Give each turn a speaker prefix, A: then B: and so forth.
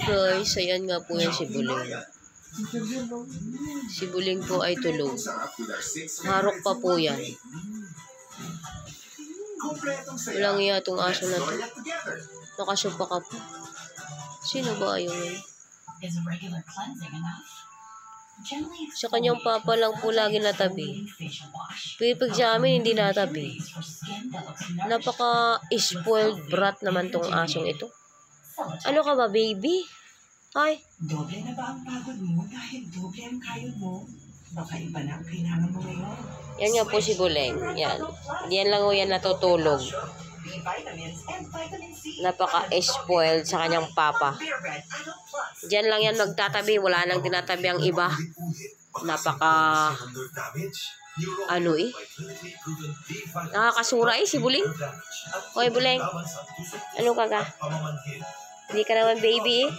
A: Guys, ayan nga po yan si Buling. Si Buling po ay tulog. Harok pa po yan. Walang iya itong aso na to. Nakasupa ka po. Sino ba yung yun? Sa kanyang papa lang po lagi natabi. Pipig sa amin, hindi natabi. Napaka-spoiled brat naman tong asong ito. Ano ka ba, baby? Ay.
B: Doble na ba ang pagod mo dahil doble ang kayod mo? Baka iba na ang kailangan mo ngayon.
A: Yan nga po si Buleng. Yan. Yan lang o yan natutulog. Napaka-spoiled sa kanyang papa. Diyan lang yan magtatabi. Wala nang tinatabi ang iba. Napaka... Ano eh? Nakakasura eh si Buling. Hoy Buleng. Ano ka ka? Hindi ka naman baby eh.